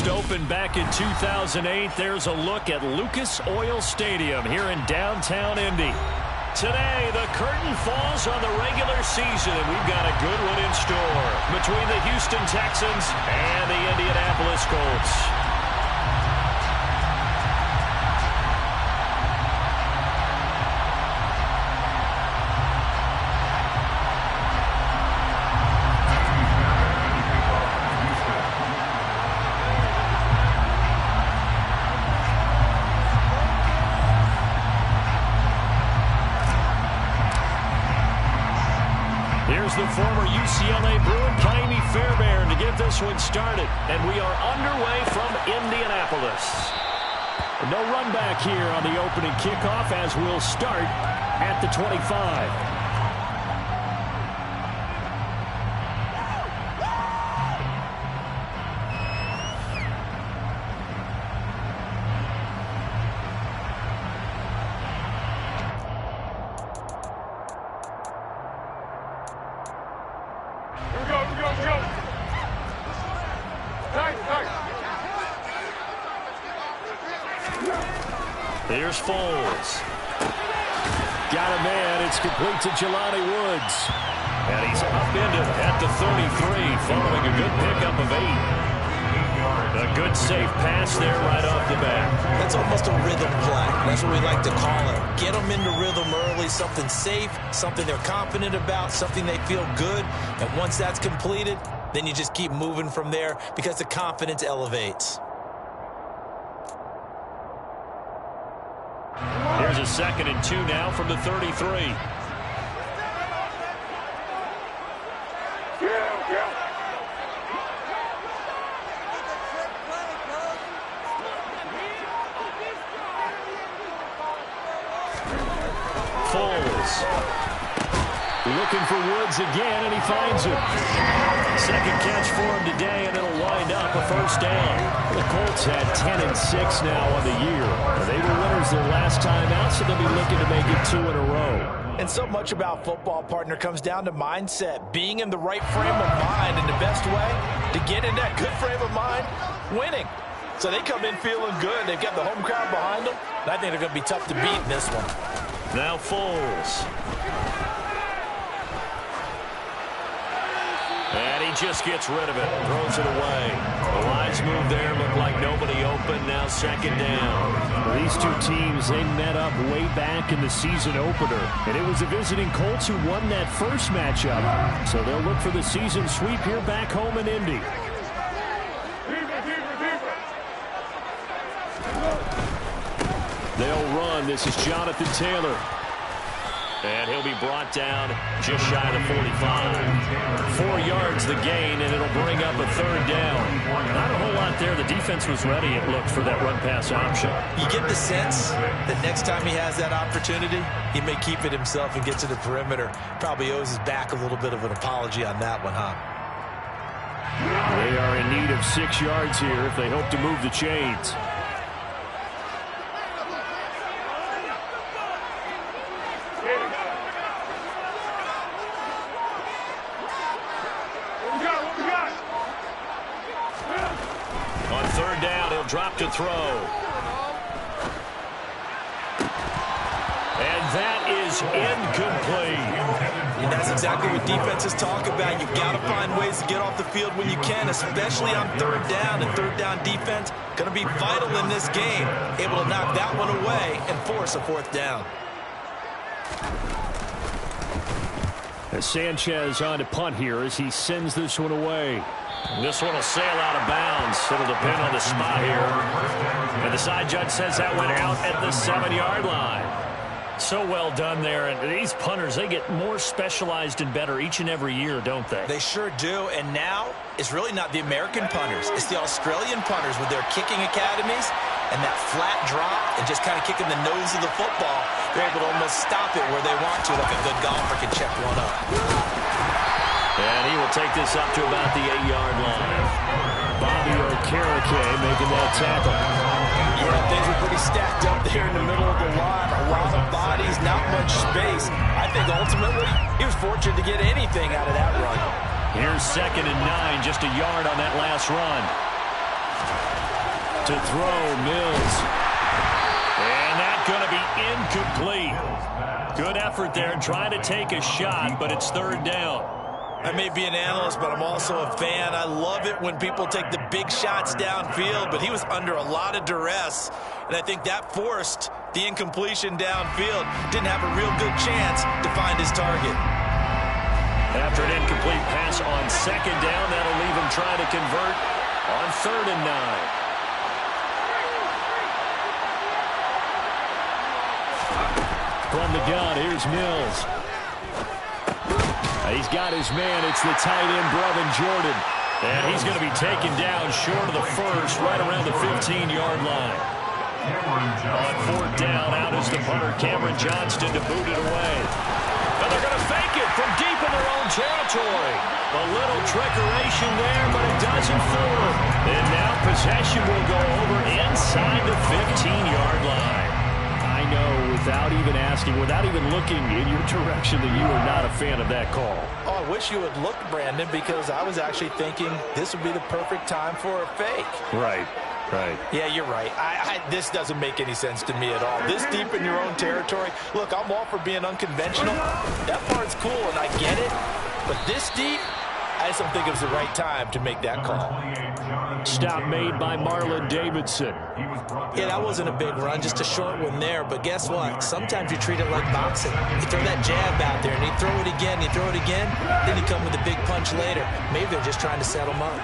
first opened back in 2008. There's a look at Lucas Oil Stadium here in downtown Indy. Today, the curtain falls on the regular season, and we've got a good one in store between the Houston Texans and the Indianapolis Colts. Here's the former UCLA Bruin, Ka'imi Fairbairn, to get this one started. And we are underway from Indianapolis. No run back here on the opening kickoff as we'll start at the 25. Here's Foles. Got a man. It's complete to Jelani Woods. And he's upended at the 33 following a good pickup of 8. A good safe pass there right off the bat. That's almost a rhythm play. That's what we like to call it. Get them into rhythm early, something safe, something they're confident about, something they feel good. And once that's completed, then you just keep moving from there because the confidence elevates. Here's a 2nd and 2 now from the 33. Foles. Looking for Woods again, and he finds him. Second catch for him today, and it'll wind up a first down. The Colts had 10-6 now on the year. They were winners their last time out, so they'll be looking to make it 2 in a row. And so much about football, partner, comes down to mindset. Being in the right frame of mind, and the best way to get in that good frame of mind, winning. So they come in feeling good. They've got the home crowd behind them. And I think they're going to be tough to beat in this one. Now Foles. And he just gets rid of it, throws it away. The wise move there, looked like nobody open, now 2nd down. These two teams, they met up way back in the season opener. And it was the visiting Colts who won that first matchup. So they'll look for the season sweep here back home in Indy. They'll run. This is Jonathan Taylor. And he'll be brought down just shy of the 45. 4 yards the gain, and it'll bring up a 3rd down. Not a whole lot there. The defense was ready, it looked, for that run-pass option. You get the sense that next time he has that opportunity, he may keep it himself and get to the perimeter. Probably owes his back a little bit of an apology on that one, huh? They are in need of 6 yards here if they hope to move the chains. On 3rd down, he'll drop to throw. And that is incomplete. And that's exactly what defenses talk about. You've got to find ways to get off the field when you can, especially on 3rd down. And 3rd down defense going to be vital in this game. Able to knock that one away and force a 4th down. As Sanchez on to punt here as he sends this one away. This one will sail out of bounds. It'll depend on the spot here. And the side judge says that went out at the 7-yard line. So well done there. And these punters, they get more specialized and better each and every year, don't they? They sure do. And now it's really not the American punters. It's the Australian punters with their kicking academies and that flat drop and just kind of kicking the nose of the football. They're able to almost stop it where they want to, like a good golfer can check one up. And he will take this up to about the 8-yard line. Bobby Okereke making that tackle. Yeah, things were pretty stacked up there in the middle of the line. A lot of bodies, not much space. I think ultimately he was fortunate to get anything out of that run. Here's 2nd and 9, just a yard on that last run. To throw, Mills. And that's going to be incomplete. Good effort there trying to take a shot, but it's third down. I may be an analyst, but I'm also a fan. I love it when people take the big shots downfield, but he was under a lot of duress, and I think that forced the incompletion downfield. Didn't have a real good chance to find his target. After an incomplete pass on second down, that'll leave him trying to convert on 3rd and 9. From the gun, here's Mills. He's got his man. It's the tight end, Brevin Jordan. And he's going to be taken down short of the first, right around the 15-yard line. On 4th down, out is the punter, Cameron Johnston, to boot it away. And they're going to fake it from deep in their own territory. A little trickeration there, but it doesn't fool. And now possession will go over inside the 15-yard line. I know, without even asking, without even looking in your direction, that you are not a fan of that call. Oh, I wish you would look, Brandon, because I was actually thinking this would be the perfect time for a fake. Right. Yeah, you're right. This doesn't make any sense to me at all. This deep in your own territory. Look, I'm all for being unconventional. That part's cool, and I get it. But this deep, I just don't think it was the right time to make that call. Stop made by Marlon Davidson. Yeah, that wasn't a big run, just a short one there. But guess what? Sometimes you treat it like boxing. You throw that jab out there, and you throw it again, then you come with a big punch later. Maybe they're just trying to set him up.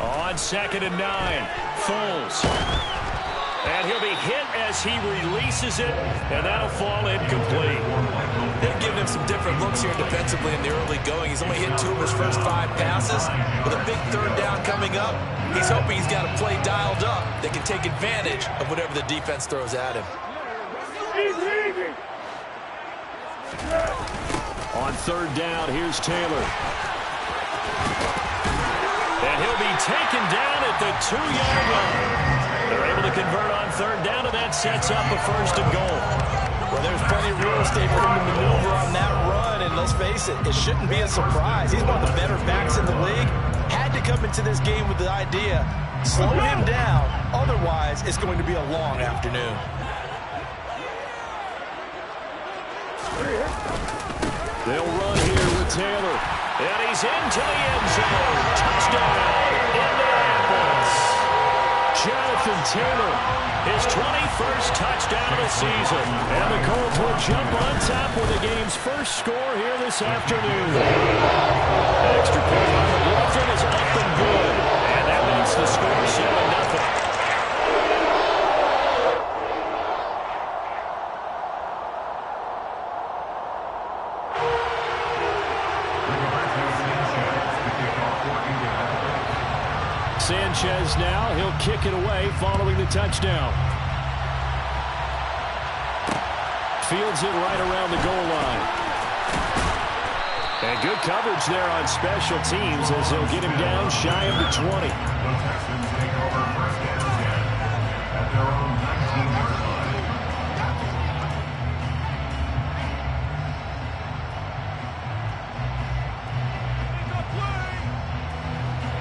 On 2nd and 9, Foles. And he'll be hit as he releases it, and that'll fall incomplete. They've given him some different looks here defensively in the early going. He's only hit 2 of his first 5 passes. With a big 3rd down coming up, he's hoping he's got a play dialed up that can take advantage of whatever the defense throws at him. On 3rd down, here's Taylor. And he'll be taken down at the 2-yard line. They're able to convert on 3rd down, and that sets up a 1st and goal. Well, there's plenty of real estate for him to maneuver on that run, and let's face it, it shouldn't be a surprise. He's one of the better backs in the league. Had to come into this game with the idea, slow him down, otherwise it's going to be a long afternoon. They'll run here with Taylor. And he's into the end zone. Touchdown, Indianapolis. Jonathan Taylor, his 21st touchdown of the season. And the Colts will jump on top with the game's first score here this afternoon. Extra point on the Bluffton is up and good. And that makes the score 7-0. Sanchez now, he'll kick it away following the touchdown. Fields it right around the goal line. And good coverage there on special teams as they'll get him down shy of the 20.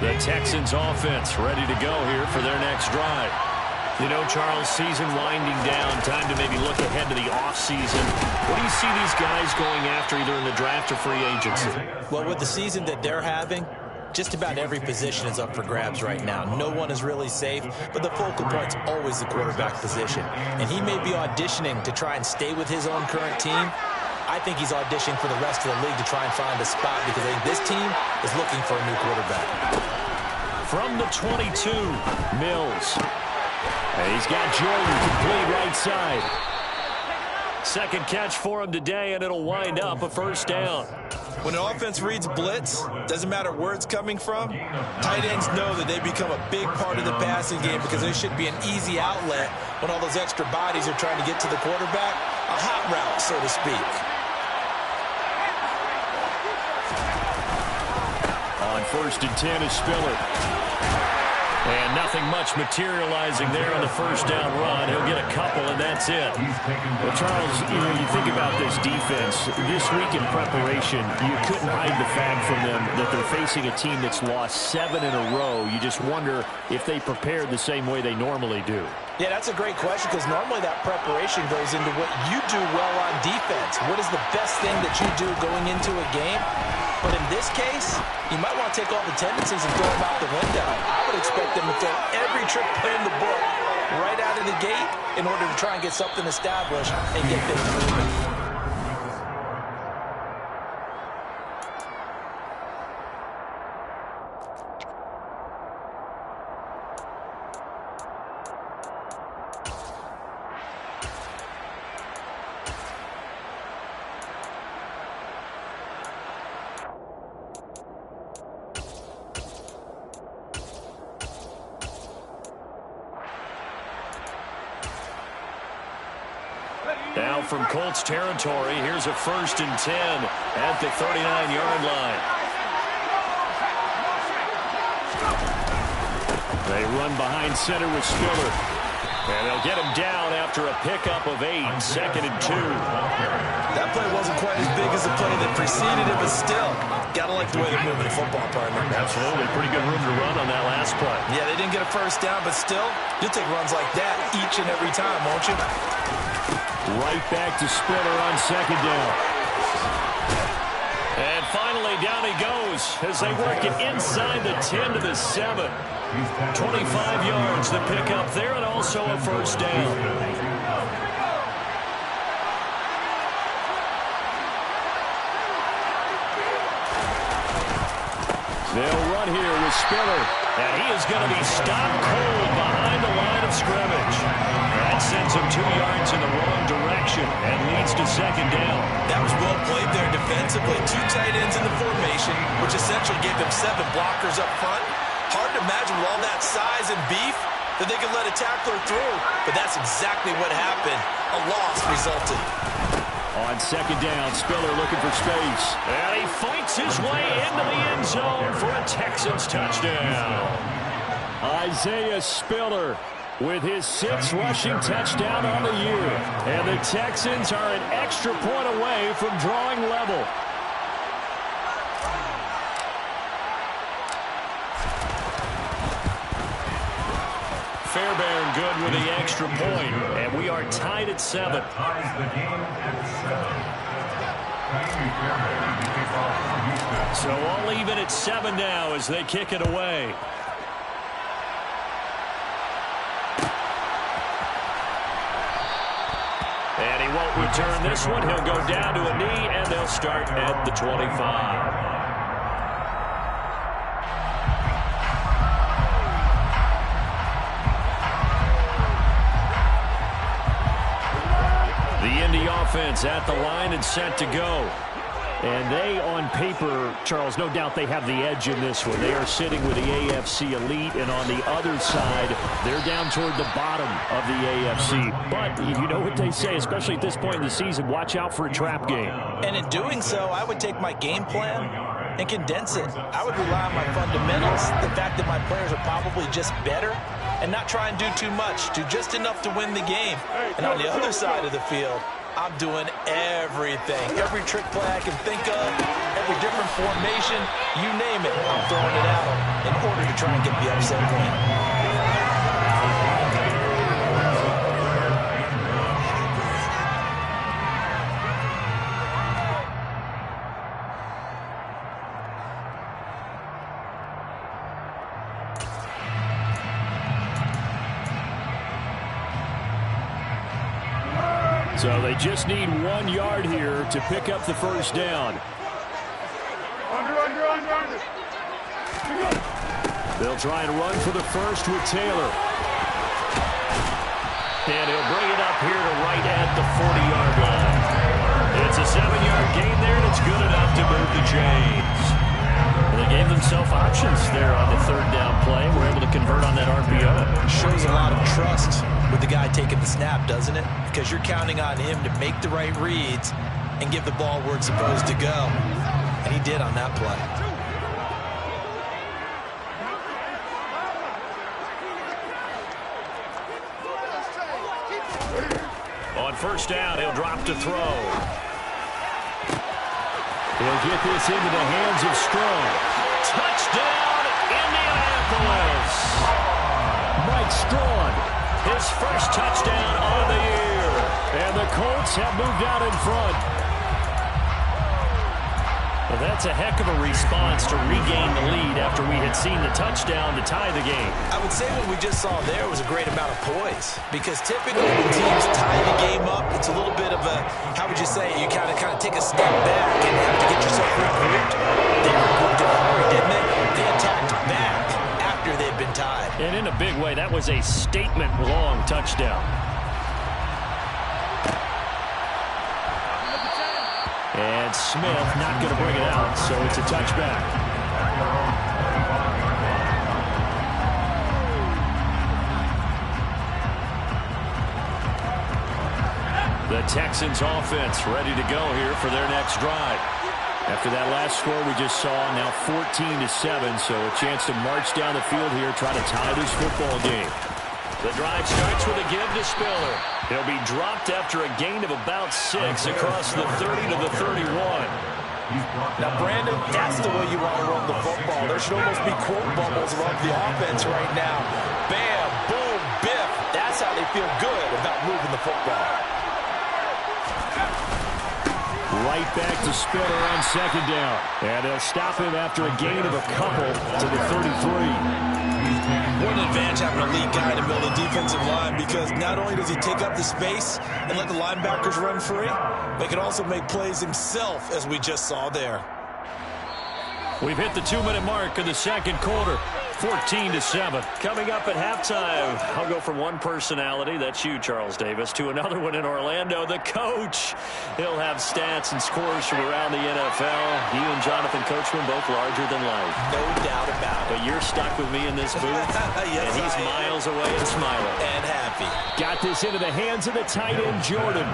The Texans offense ready to go here for their next drive. You know, Charles, season winding down, time to maybe look ahead to the offseason. What do you see these guys going after either in the draft or free agency? Well, with the season that they're having, just about every position is up for grabs right now. No one is really safe, but the focal point's always the quarterback position. And he may be auditioning to try and stay with his own current team. I think he's auditioning for the rest of the league to try and find a spot because I think this team is looking for a new quarterback. From the 22, Mills. And he's got Jordan complete right side. Second catch for him today, and it'll wind up a 1st down. When an offense reads blitz, doesn't matter where it's coming from, tight ends know that they become a big part of the passing game because there should be an easy outlet when all those extra bodies are trying to get to the quarterback. A hot route, so to speak. On 1st and 10 is Spiller. And nothing much materializing there on the first down run. He'll get a couple, and that's it. Well, Charles, you think about this defense. This week in preparation, you couldn't hide the fact from them that they're facing a team that's lost 7 in a row. You just wonder if they prepared the same way they normally do. Yeah, that's a great question because normally that preparation goes into what you do well on defense. What is the best thing that you do going into a game? But in this case, you might want to take all the tendencies and throw them out the window. I would expect them to throw every trick play in the book right out of the gate in order to try and get something established and get things moving. Now from Colts territory, here's a 1st and 10 at the 39-yard line. They run behind center with Spiller. And they'll get him down after a pickup of 8, 2nd and 2. That play wasn't quite as big as the play that preceded it, but still, gotta like the way they're moving the football, partner. Absolutely. Pretty good room to run on that last play. Yeah, they didn't get a first down, but still, you'll take runs like that each and every time, won't you? Right back to Spiller on 2nd down. And finally, down he goes as they work it inside the 10 to the 7. 25 yards to pick up there, and also a 1st down. They'll run here with Spiller, and he is going to be stopped cold behind the line of scrimmage. That sends him 2 yards in the wrong direction and leads to 2nd down. That was well played there defensively. 2 tight ends in the formation, which essentially gave them 7 blockers up front. Hard to imagine with all that size and beef that they could let a tackler through, but that's exactly what happened. A loss resulted. On 2nd down, Spiller looking for space. And he fights his way into the end zone for a Texans touchdown. Isaiah Spiller with his 6th rushing touchdown on the year. And the Texans are an extra point away from drawing level. Fairbairn good with the extra point, and we are tied at 7. So all even at 7 now as they kick it away. And he won't return this one. He'll go down to a knee, and they'll start at the 25. The Indy offense at the line and set to go. And they, on paper, Charles, no doubt they have the edge in this one. They are sitting with the AFC elite, and on the other side, they're down toward the bottom of the AFC. But you know what they say, especially at this point in the season, watch out for a trap game. And in doing so, I would take my game plan and condense it. I would rely on my fundamentals, the fact that my players are probably just better, and not try and do too much, do just enough to win the game. And on the other side of the field, I'm doing everything. Every trick play I can think of, every different formation, you name it, I'm throwing it out in order to try and get the upset win. So they just need 1 yard here to pick up the 1st down. They'll try and run for the first with Taylor. And he'll bring it up here to right at the 40-yard line. It's a 7-yard gain there, and it's good enough to move the chains. Well, they gave themselves options there on the 3rd down play. We're able to convert on that RPO. Shows a lot of trust with the guy taking the snap, doesn't it? Because you're counting on him to make the right reads and give the ball where it's supposed to go. And he did on that play. first down. He'll drop to throw. He'll get this into the hands of Strong. Touchdown, Indianapolis. Mike Strong. His first touchdown of the year. And the Colts have moved out in front. Well, that's a heck of a response to regain the lead after we had seen the touchdown to tie the game. I would say what we just saw there was a great amount of poise, because typically when teams tie the game up, it's a little bit of a, how would you say, you kind of take a step back and have to get yourself regrouped. They regrouped in a hurry, didn't they? They attacked back after they'd been tied. And in a big way, that was a statement-long touchdown. And Smith not going to bring it out, so it's a touchback. The Texans offense ready to go here for their next drive. After that last score we just saw, now 14-7, so a chance to march down the field here, try to tie this football game. The drive starts with a give to Spiller. He'll be dropped after a gain of about 6 across the 30 to the 31. Now, Brandon, that's the way you want to run the football. There should almost be quote bubbles around the offense right now. Bam, boom, biff. That's how they feel good about moving the football. Right back to Spiller on second down. And they'll stop him after a gain of a couple to the 33. What an advantage having a lead guy in the middle of the defensive line, because not only does he take up the space and let the linebackers run free, but he can also make plays himself, as we just saw there. We've hit the 2-minute mark of the second quarter. 14-7. Coming up at halftime, I'll go from one personality, that's you, Charles Davis, to another one in Orlando, the coach. He'll have stats and scores from around the NFL. You and Jonathan Coachman both larger than life. No doubt about it. But you're stuck with me in this booth, yes, and he's miles away and smiling. And happy. Got this into the hands of the tight end, Jordan.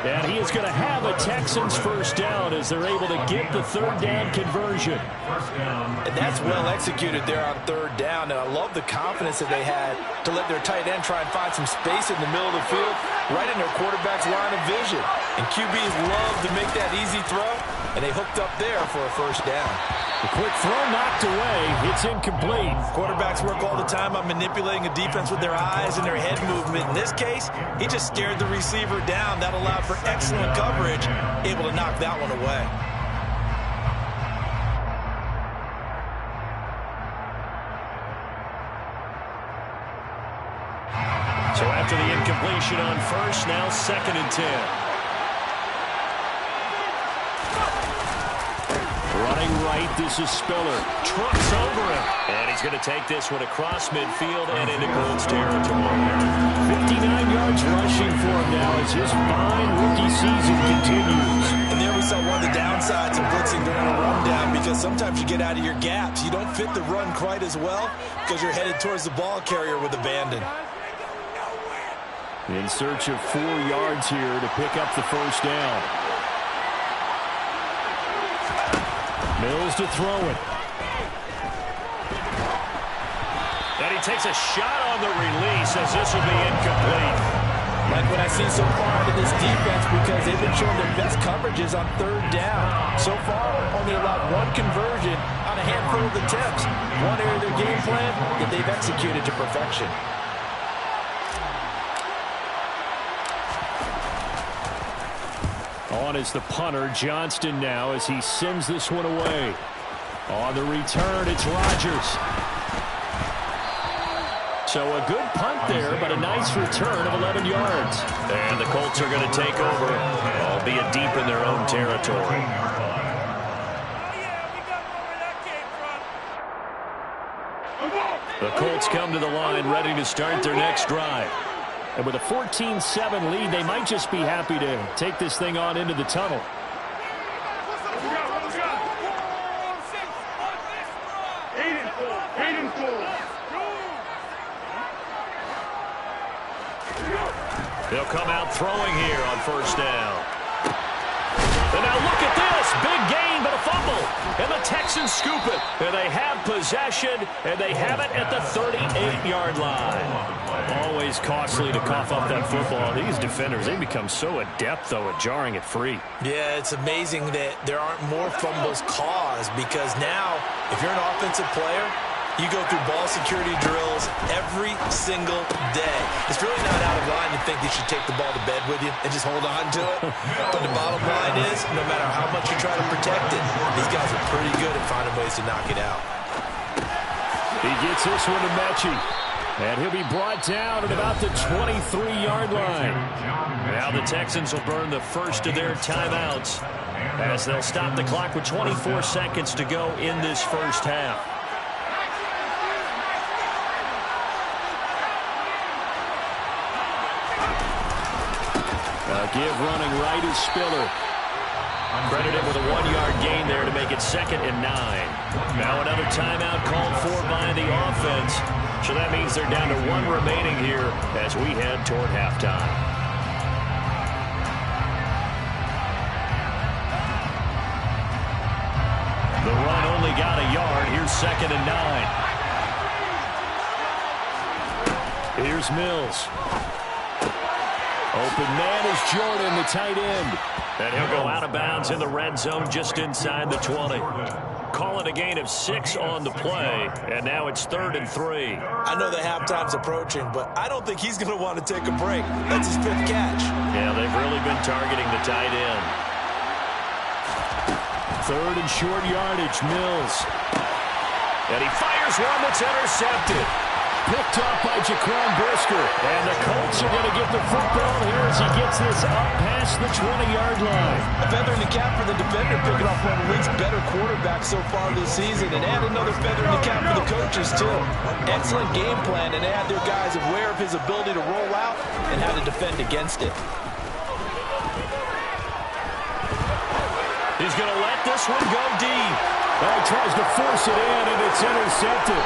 And he is going to have a Texans first down as they're able to get the third down conversion. And that's well executed there on third down. And I love the confidence that they had to let their tight end try and find some space in the middle of the field, right in their quarterback's line of vision. And QBs love to make that easy throw, and they hooked up there for a first down. The quick throw knocked away. It's incomplete. Quarterbacks work all the time on manipulating a defense with their eyes and their head movement. In this case, he just stared the receiver down. That allowed for excellent coverage, able to knock that one away. So after the incompletion on first, now 2nd and 10. Running right, this is Spiller. Trucks over him. And he's going to take this one across midfield and into Colts territory. 59 yards rushing for him now as his fine rookie season continues. And there we saw one of the downsides of blitzing during a rundown, because sometimes you get out of your gaps. You don't fit the run quite as well because you're headed towards the ball carrier with abandon. In search of 4 yards here to pick up the first down. Mills to throw it. And he takes a shot on the release as this will be incomplete. Like what I've seen so far out of this defense, because they've been showing their best coverages on third down. So far, only allowed one conversion on a handful of attempts. One area of their game plan that they've executed to perfection. On is the punter, Johnston now, as he sends this one away. On the return, it's Rodgers. So a good punt there, but a nice return of 11 yards. And the Colts are going to take over, albeit deep in their own territory. The Colts come to the line ready to start their next drive. And with a 14-7 lead, they might just be happy to take this thing on into the tunnel. They'll come out throwing here on first down. And now look at this. Big gain, but a fumble. And the Texans scoop it. And they have possession, and they have it at the 38-yard line. Always costly to cough up that football. These defenders, they become so adept, though, at jarring it free. Yeah, it's amazing that there aren't more fumbles caused, because now, if you're an offensive player, you go through ball security drills every single day. It's really not out of line to think you should take the ball to bed with you and just hold on to it. But the bottom line is, no matter how much you try to protect it, these guys are pretty good at finding ways to knock it out. He gets this one to Mechie. And he'll be brought down at about the 23-yard line. Now the Texans will burn the first of their timeouts as they'll stop the clock with 24 seconds to go in this first half. Give running right is Spiller. Credited with a 1-yard gain there to make it 2nd and 9. Now another timeout called for by the offense. So that means they're down to 1 remaining here as we head toward halftime. The run only got a yard. Here's 2nd and 9. Here's Mills. Open man is Jordan, the tight end. And he'll go out of bounds in the red zone just inside the 20. Call it a gain of 6 on the play, and now it's 3rd and 3. I know the halftime's approaching, but I don't think he's going to want to take a break. That's his 5th catch. Yeah, they've really been targeting the tight end. 3rd and short yardage, Mills. And he fires one that's intercepted. Picked off by Jaquan Brisker. And the Colts are going to get the football here as he gets this up past the 20-yard line. A feather in the cap for the defender, picking off one of the league's better quarterbacks so far this season. And add another feather in the cap for the coaches, too. Excellent game plan, and they had their guys aware of his ability to roll out and how to defend against it. He's going to let this one go deep. He tries to force it in, and it's intercepted.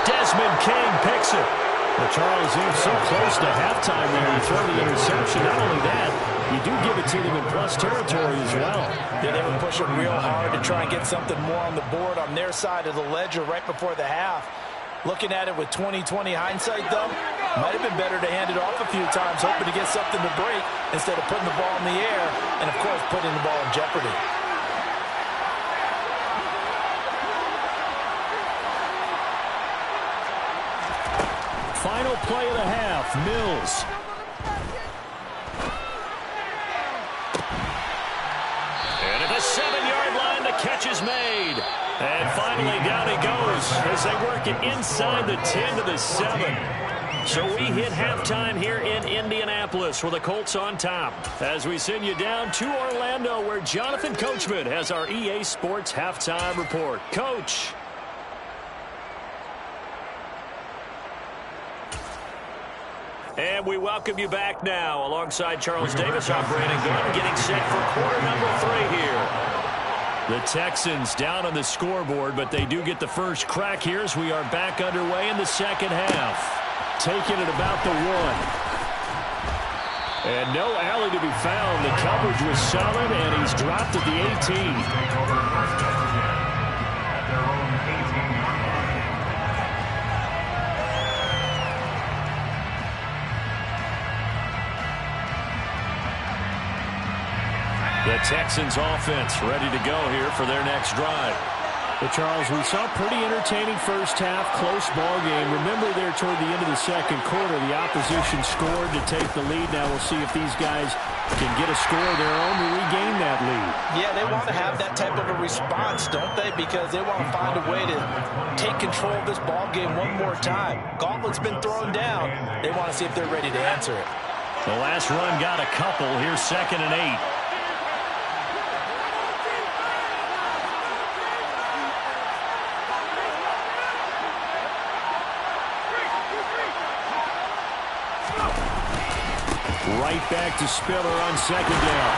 Desmond King picks it. Well, Charles, you're so close to halftime there. You throw the interception. Not only that, you do give it to them in plus territory as well. Yeah, they were pushing real hard to try and get something more on the board on their side of the ledger right before the half. Looking at it with 20/20 hindsight, though, might have been better to hand it off a few times, hoping to get something to break instead of putting the ball in the air and, of course, putting the ball in jeopardy. Final play of the half, Mills. And at the 7-yard line, the catch is made. And finally, down he goes as they work it inside the 10 to the 7. So we hit halftime here in Indianapolis with the Colts on top as we send you down to Orlando where Jonathan Coachman has our EA Sports halftime report. Coach. And we welcome you back now alongside Charles Davis. I'm Brandon Gunn getting set for quarter number 3 here. The Texans down on the scoreboard, but they do get the first crack here as we are back underway in the second half. Taking it about the 1. And no alley to be found. The coverage was solid, and he's dropped at the 18. The Texans offense ready to go here for their next drive. Well, Charles, we saw a pretty entertaining first half, close ball game. Remember there toward the end of the second quarter, the opposition scored to take the lead. Now we'll see if these guys can get a score of their own to regain that lead. Yeah, they want to have that type of a response, don't they? Because they want to find a way to take control of this ball game one more time. Gauntlet's been thrown down. They want to see if they're ready to answer it. The last run got a couple. Here's 2nd and 8. Right back to Spiller on 2nd down.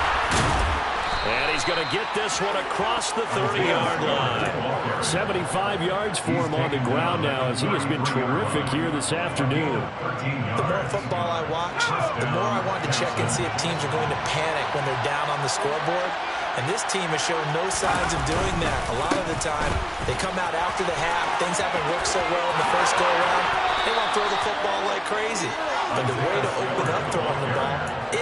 And he's going to get this one across the 30-yard line. 75 yards for him on the ground now as he has been terrific here this afternoon. The more football I watch, the more I want to check and see if teams are going to panic when they're down on the scoreboard. And this team has shown no signs of doing that. A lot of the time, they come out after the half. Things haven't worked so well in the first go-around. They want to throw the football like crazy. But the way to open up throwing the ball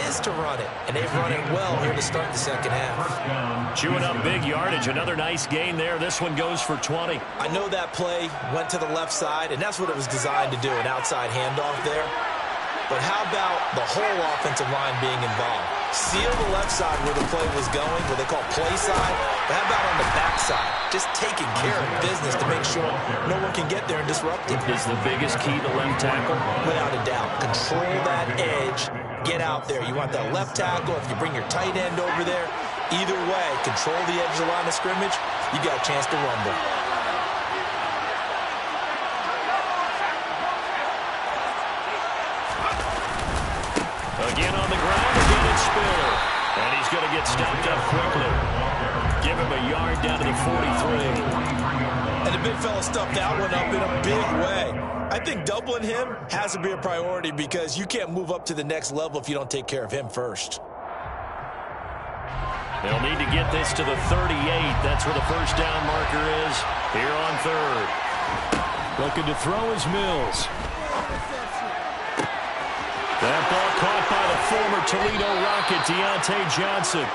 is to run it. And they've run it well here to start the second half. Chewing up big yardage. Another nice gain there. This one goes for 20. I know that play went to the left side, and that's what it was designed to do, an outside handoff there. But how about the whole offensive line being involved? Seal the left side where the play was going, what they call play side. But how about on the back side? Just taking care of business to make sure no one can get there and disrupt it. Is the biggest key to left tackle? Without a doubt. Control that edge. Get out there. You want that left tackle. If you bring your tight end over there, either way, control the edge of the line of scrimmage, you got a chance to rumble. Again on the ground, again it's Spiller. And he's going to get stopped up quickly. Give him a yard down to the 43. And the big fella stuffed that one up in a big way. I think doubling him has to be a priority because you can't move up to the next level if you don't take care of him first. They'll need to get this to the 38. That's where the first down marker is here on third. Looking to throw is Mills. That ball caught by the former Toledo Rocket, Deontay Johnson.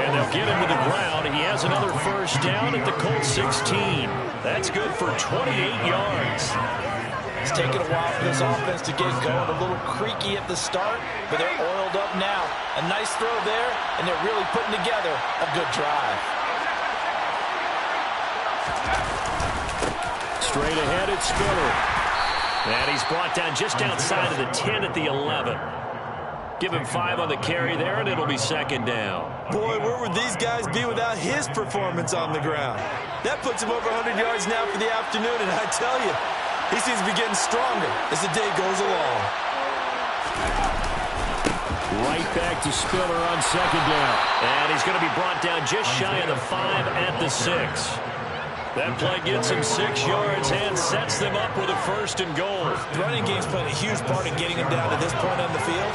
And they'll get him to the ground. He has another first down at the Colts 16. That's good for 28 yards. It's taken a while for this offense to get going. A little creaky at the start, but they're oiled up now. A nice throw there, and they're really putting together a good drive. Straight ahead, it's Spiller. And he's brought down just outside of the 10 at the 11. Give him 5 on the carry there, and it'll be second down. Boy, where would these guys be without his performance on the ground? That puts him over 100 yards now for the afternoon, and I tell you, he seems to be getting stronger as the day goes along. Right back to Spiller on second down. And he's going to be brought down just shy of the 5 at the 6. That play gets him 6 yards and sets them up with a first and goal. The running game's playing a huge part in getting him down to this point on the field.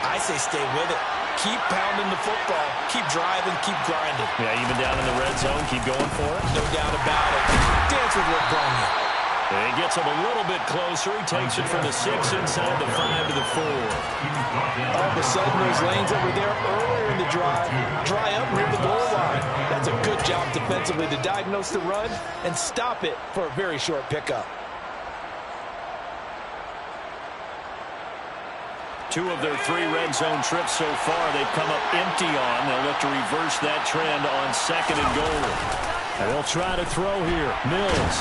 I say stay with it. Keep pounding the football. Keep driving. Keep grinding. Yeah, even down in the red zone, keep going for it. No doubt about it. Dance with what brung you. And he gets him a little bit closer. He takes it from the 6 inside the 5 to the 4. All of a sudden, those lanes that were there earlier in the drive dry up near the goal line. That's a good job defensively to diagnose the run and stop it for a very short pickup. 2 of their 3 red zone trips so far, they've come up empty on. They'll look to reverse that trend on second and goal. And they'll try to throw here. Mills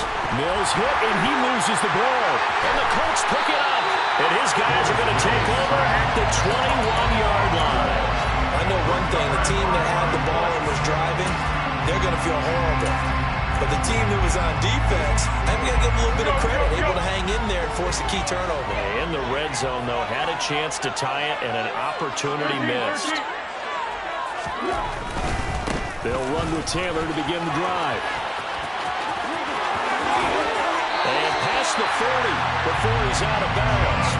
hit, and he loses the ball. And the Colts pick it up. And his guys are going to take over at the 21-yard line. I know one thing. The team that had the ball and was driving, they're going to feel horrible. But the team that was on defense, I'm going to give them a little bit of credit. Able to hang in there and force a key turnover. In the red zone, though, had a chance to tie it, and an opportunity missed. They'll run with Taylor to begin the drive. And past the 40 before he's out of bounds.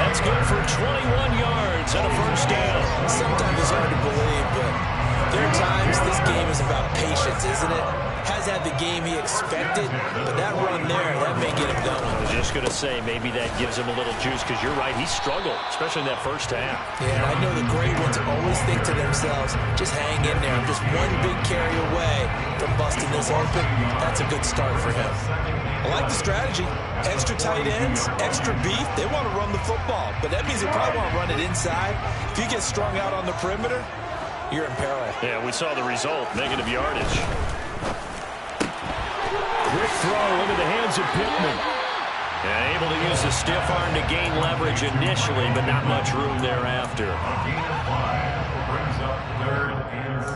That's good for 21 yards and a first down. Sometimes it's hard to believe, but there are times this game is about patience, isn't it? Has had the game he expected, but that run there, that may get him going. I was just going to say, maybe that gives him a little juice, because you're right, he struggled, especially in that first half. Yeah, and I know the great ones always think to themselves, just hang in there. I'm just one big carry away from busting this open. That's a good start for him. I like the strategy. Extra tight ends, extra beef. They want to run the football, but that means they probably want to run it inside. If you get strung out on the perimeter, you're in peril. Yeah, we saw the result, negative yardage. Quick throw into the hands of Pittman. And able to use the stiff arm to gain leverage initially, but not much room thereafter. Brings up 3rd and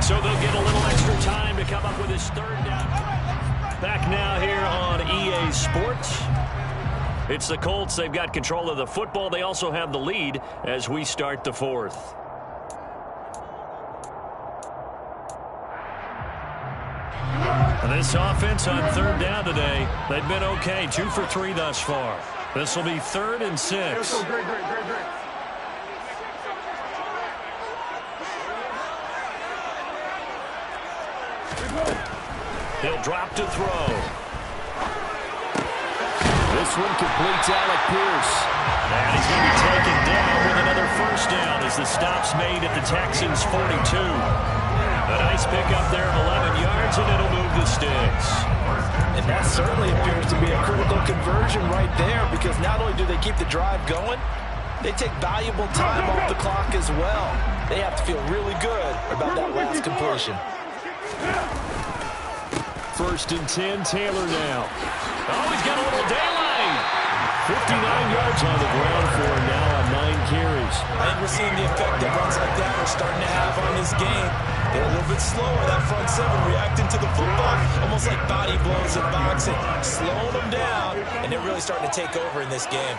6. So they'll get a little extra time to come up with his 3rd down. Back now here on EA Sports. It's the Colts. They've got control of the football. They also have the lead as we start the 4th. This offense on third down today, they've been okay. 2 for 3 thus far. This will be 3rd and 6. He'll drop to throw. This one completes Alec Pierce. And he's going to be taken down with another first down as the stop's made at the Texans' 42. A nice pickup there of 11 yards, and it'll move the sticks. And that certainly appears to be a critical conversion right there, because not only do they keep the drive going, they take valuable time off the clock as well. They have to feel really good about that last completion. 1st and 10, Taylor now. Oh, he's got a little daylight. 59 yards on the ground for him now on 9 carries. I think we're seeing the effect that runs like that are starting to have on this game. They're a little bit slower, that front seven, reacting to the football, almost like body blows in boxing, slowing them down, and they're really starting to take over in this game.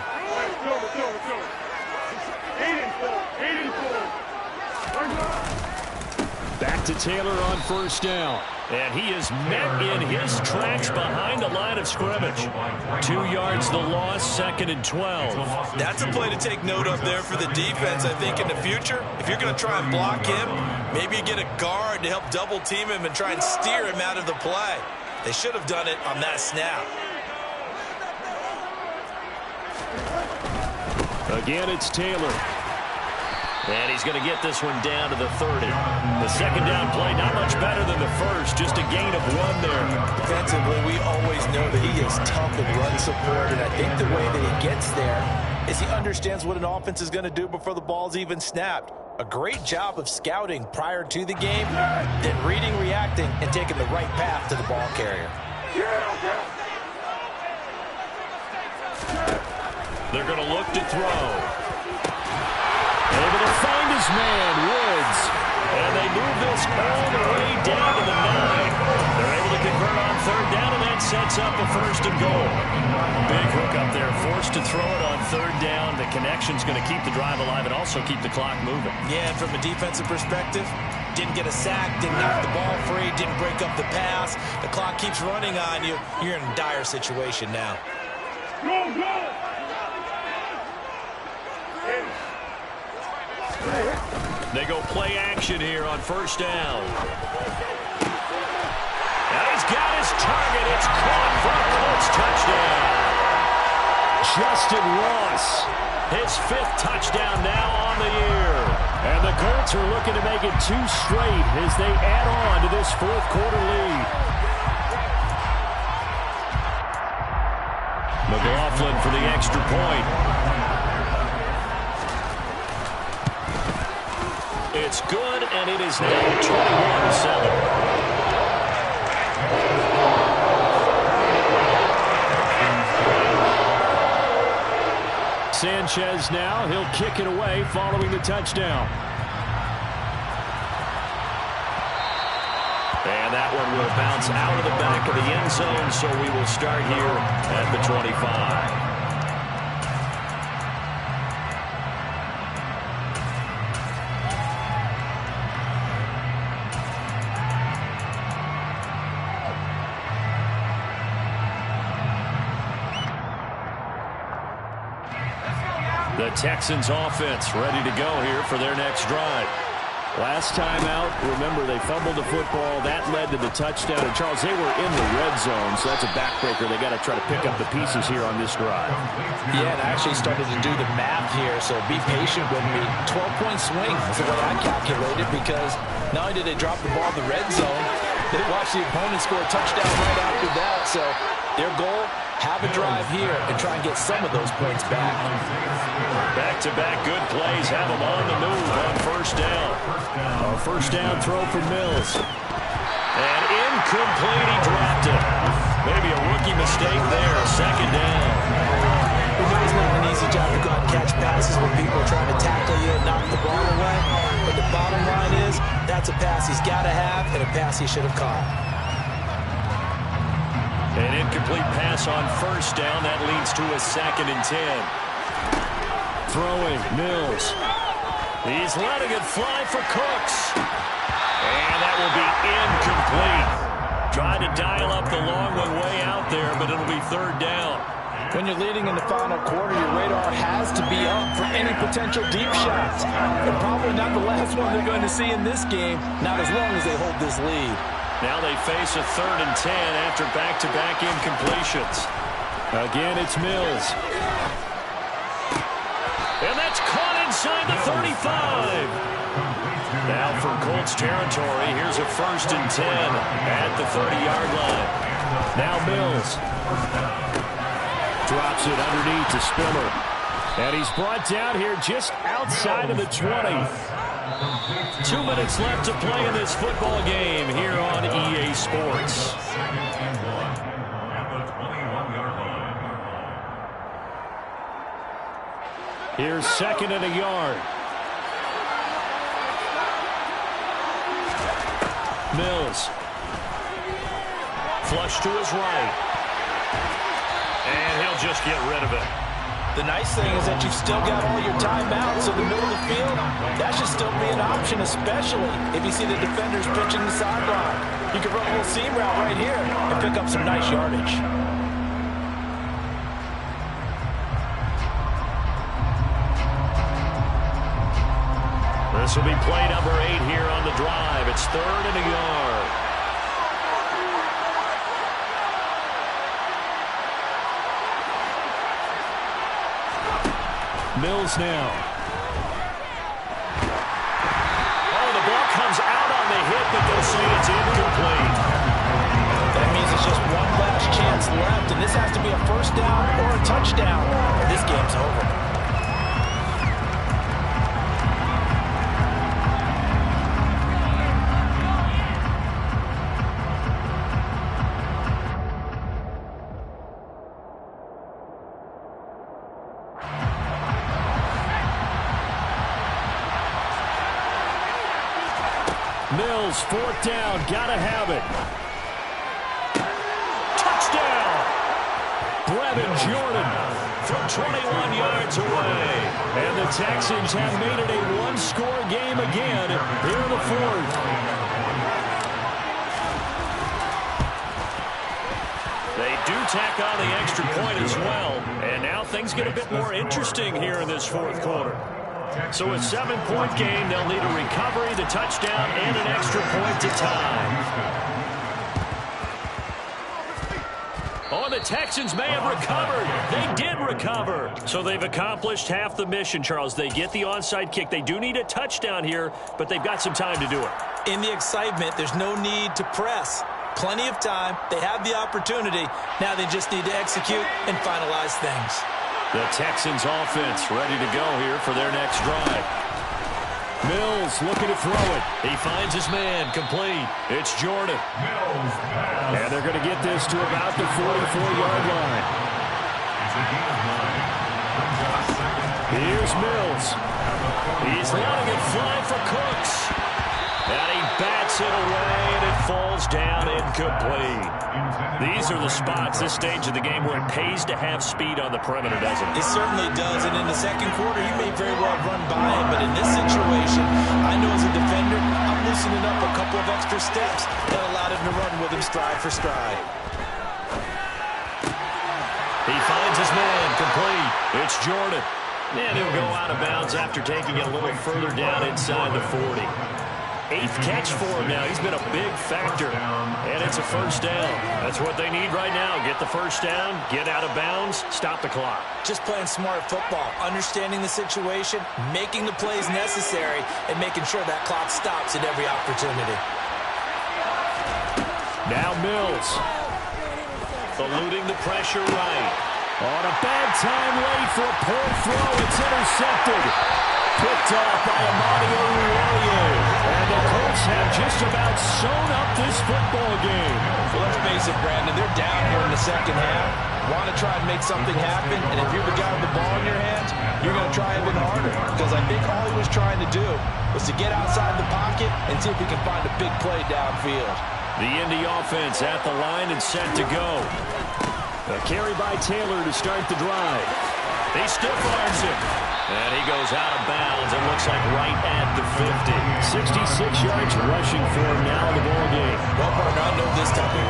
Back to Taylor on 1st down. And he is met in his tracks behind the line of scrimmage. 2 yards the loss, 2nd and 12. That's a play to take note of there for the defense, I think, in the future. If you're going to try and block him, maybe you get a guard to help double team him and try and steer him out of the play. They should have done it on that snap. Again, it's Taylor. And he's going to get this one down to the 30. The 2nd down play, not much better than the first, just a gain of 1 there. Defensively, we always know that he is tough in run support, and I think the way that he gets there is he understands what an offense is going to do before the ball's even snapped. A great job of scouting prior to the game, then reading, reacting, and taking the right path to the ball carrier. They're going to look to throw. Able to find his man, Woods. And they move this all the way down to the 9. They're able to convert on 3rd down, and that sets up a 1st and goal. Big hook up there, forced to throw it on 3rd down. The connection's going to keep the drive alive and also keep the clock moving. Yeah, and from a defensive perspective, didn't get a sack, didn't knock the ball free, didn't break up the pass. The clock keeps running on you. You're in a dire situation now. They go play action here on 1st down. And he's got his target. It's caught for a Colts touchdown. Justin Ross. His 5th touchdown now on the year. And the Colts are looking to make it 2 straight as they add on to this 4th quarter lead. McLaughlin for the extra point. It's good, and it is now 21-7. Sanchez now, he'll kick it away following the touchdown. And that one will bounce out of the back of the end zone, so we will start here at the 25. The Texans offense ready to go here for their next drive. Last time out, remember, they fumbled the football. That led to the touchdown. And, Charles, they were in the red zone, so that's a backbreaker. They got to try to pick up the pieces here on this drive. Yeah, and I actually started to do the math here, so be patient with me. 12-point swing is the way I calculated, because not only did they drop the ball in the red zone, they watched the opponent score a touchdown right after that. So their goal, have a drive here and try and get some of those points back. Back-to-back good plays have them on the move on 1st down. A 1st down throw from Mills. And incomplete, he dropped it. Maybe a rookie mistake there, 2nd down. We know it's not an easy job to go out and catch passes when people are trying to tackle you and knock the ball away. But the bottom line is, that's a pass he's got to have and a pass he should have caught. An incomplete pass on 1st down. That leads to a 2nd and 10. Throwing, Mills. He's letting it fly for Cooks. And that will be incomplete. Trying to dial up the long one way out there, but it'll be third down. When you're leading in the final quarter, your radar has to be up for any potential deep shots. And probably not the last one they're going to see in this game, not as long as they hold this lead. Now they face a 3rd and 10 after back-to-back incompletions. Again, it's Mills. And that's caught inside the 35. Now from Colts territory, here's a 1st and 10 at the 30-yard line. Now Mills. Drops it underneath to Spiller. And he's brought down here just outside of the 20. 2 minutes left to play in this football game here on EA Sports. Here's 2nd and a yard. Mills. Flush to his right. And he'll just get rid of it. The nice thing is that you've still got all your timeouts in the middle of the field. That should still be an option, especially if you see the defenders pitching the sideline. You can run a little seam route right here and pick up some nice yardage. This will be play number 8 here on the drive. It's 3rd and a yard. Mills now. Oh, the ball comes out on the hit, but they'll say it's incomplete. That means it's just one last chance left, and this has to be a 1st down or a touchdown. This game's over. Mills, 4th down, gotta have it. Touchdown! Brevin Jordan from 21 yards away. And the Texans have made it a one-score game again here in the 4th. They do tack on the extra point as well. And now things get a bit more interesting here in this 4th quarter. So a 7-point game, they'll need a recovery, the touchdown, and an extra point to tie. Oh, the Texans may have recovered. They did recover. So they've accomplished half the mission, Charles. They get the onside kick. They do need a touchdown here, but they've got some time to do it. In the excitement, there's no need to press. Plenty of time. They have the opportunity. Now they just need to execute and finalize things. The Texans offense ready to go here for their next drive. Mills looking to throw it. He finds his man, complete. It's Jordan. And they're going to get this to about the 44-yard line. Here's Mills. He's letting it fly for Cooks. And he bats it away, and it falls down incomplete. These are the spots, this stage of the game, where it pays to have speed on the perimeter, doesn't it? It certainly does, and in the 2nd quarter, you may very well run by him, but in this situation, I know as a defender, I'm loosening up a couple of extra steps that allowed him to run with him stride for stride. He finds his man, complete. It's Jordan. And he'll go out of bounds after taking it a little further down inside the 40. 8th catch for him now. He's been a big factor. And it's a 1st down. That's what they need right now. Get the 1st down, get out of bounds, stop the clock. Just playing smart football, understanding the situation, making the plays necessary, and making sure that clock stops at every opportunity. Now Mills. Eluding the pressure right. On a bad time late for a poor throw. It's intercepted. Picked off by Amani Oruwariye. And the Colts have just about sewn up this football game. Well, let's face it, Brandon, they're down here in the 2nd half. Want to try and make something happen, and if you're the guy with the ball in your hands, you're going to try even harder. Because I think all he was trying to do was to get outside the pocket and see if he can find a big play downfield. The Indy offense at the line and set to go. A carry by Taylor to start the drive. He stiff arms it. And he goes out of bounds. It looks like right at the 50. 66 yards rushing for him now in the ball game. Well, partner, I know this type of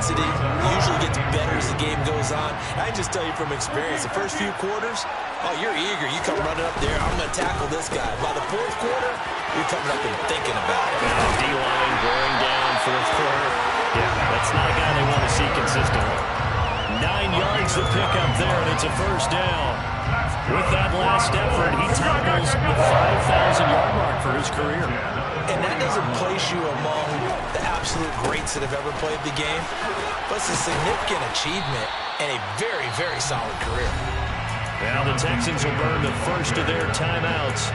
intensity usually gets better as the game goes on. I can just tell you from experience, the first few quarters, oh, you're eager. You come running up there, I'm going to tackle this guy. By the fourth quarter, you're coming up and thinking about it. D-line going down fourth quarter. Yeah, that's not a guy they want to see consistently. 9 yards to pick up there, and it's a first down. With that last effort, he topples the 5,000-yard mark for his career. And that doesn't place you among the absolute greats that have ever played the game, but it's a significant achievement and a very, very solid career. Now the Texans will burn the first of their timeouts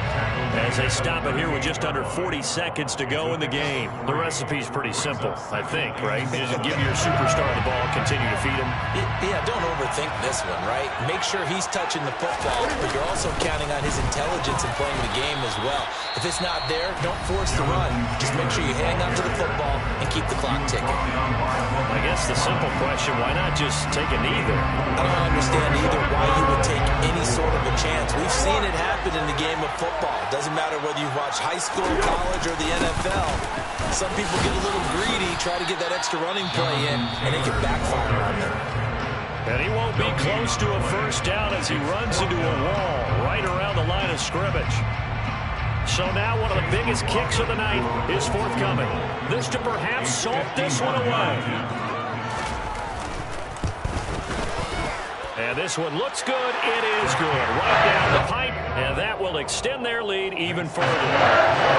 as they stop it here with just under 40 seconds to go in the game. The recipe's pretty simple, I think, right? Just give your superstar the ball, continue to feed him. Yeah, don't overthink this one, right? Make sure he's touching the football, but you're also counting on his intelligence in playing the game as well. If it's not there, don't force the run. Just make sure you hang on to the football and keep the clock ticking. I guess the simple question, why not just take a knee there? I don't understand either why you would take any sort of a chance. We've seen it happen in the game of football. Doesn't matter whether you watch high school, college, or the NFL. Some people get a little greedy, try to get that extra running play in, and it can backfire on them. And he won't be close to a first down as he runs into a wall right around the line of scrimmage. So now one of the biggest kicks of the night is forthcoming. This to perhaps salt this one away. And this one looks good. It is good. Right down the pipe, and that will extend their lead even further.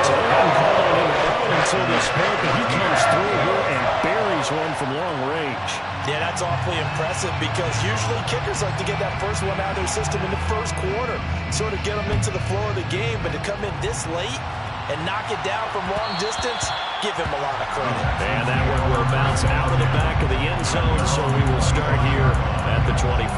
So they haven't called on him out until this point, but he comes through here and buries one from long range. Yeah, that's awfully impressive because usually kickers like to get that first one out of their system in the first quarter, sort of get them into the flow of the game, but to come in this late and knock it down from long distance, give him a lot of credit. And that one will bounce out of the back of the end zone, so we will start here at the 25.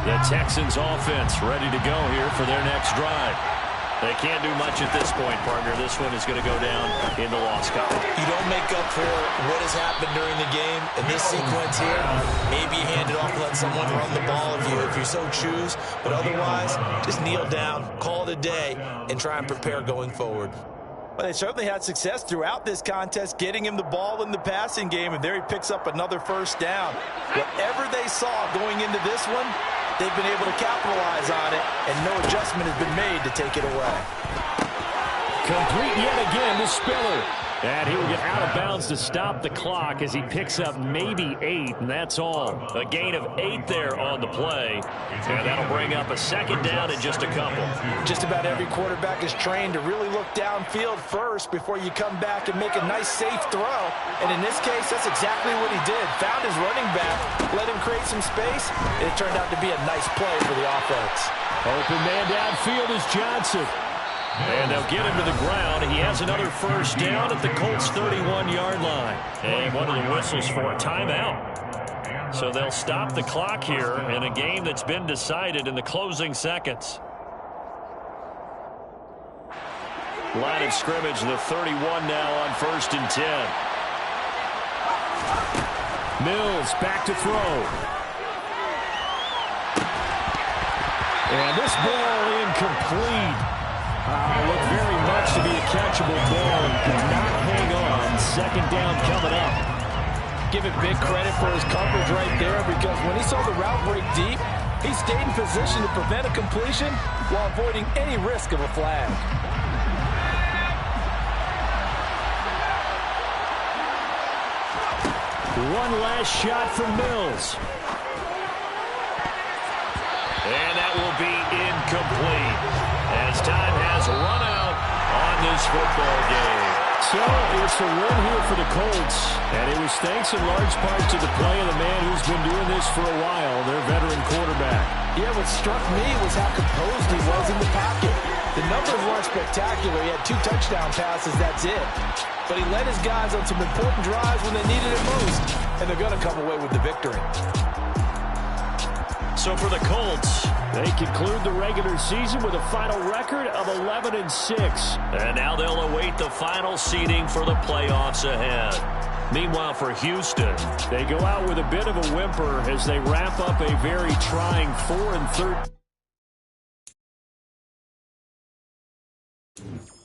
The Texans offense ready to go here for their next drive. They can't do much at this point, partner. This one is going to go down in the loss column. You don't make up for what has happened during the game. In this sequence here, maybe hand it off and let someone run the ball if you so choose. But otherwise, just kneel down, call it a day, and try and prepare going forward. Well, they certainly had success throughout this contest, getting him the ball in the passing game, and there he picks up another first down. Whatever they saw going into this one, they've been able to capitalize on it, and no adjustment has been made to take it away. Complete yet again to Spiller. And he will get out of bounds to stop the clock as he picks up maybe 8, and that's all. A gain of 8 there on the play. And that'll bring up a second down in just a couple. Just about every quarterback is trained to really look downfield first before you come back and make a nice, safe throw. And in this case, that's exactly what he did. Found his running back, let him create some space, and it turned out to be a nice play for the offense. Open man downfield is Johnson. And they'll get him to the ground. He has another first down at the Colts' 31-yard line. And one of the whistles for a timeout. So they'll stop the clock here in a game that's been decided in the closing seconds. Line of scrimmage, the 31 now on 1st and 10. Mills back to throw. And this ball incomplete. Looked very much to be a catchable ball and could not hang on. Second down coming up. Give it big credit for his coverage right there because when he saw the route break deep, he stayed in position to prevent a completion while avoiding any risk of a flag. One last shot from Mills. And that will be incomplete as time has run out on this football game. So it's a win here for the Colts, and it was thanks in large part to the play of the man who's been doing this for a while, their veteran quarterback. Yeah, what struck me was how composed he was in the pocket. The numbers weren't spectacular. He had 2 touchdown passes, that's it. But he led his guys on some important drives when they needed it most, and they're going to come away with the victory. So for the Colts, they conclude the regular season with a final record of 11-6. And now they'll await the final seeding for the playoffs ahead. Meanwhile, for Houston, they go out with a bit of a whimper as they wrap up a very trying 4-13. it.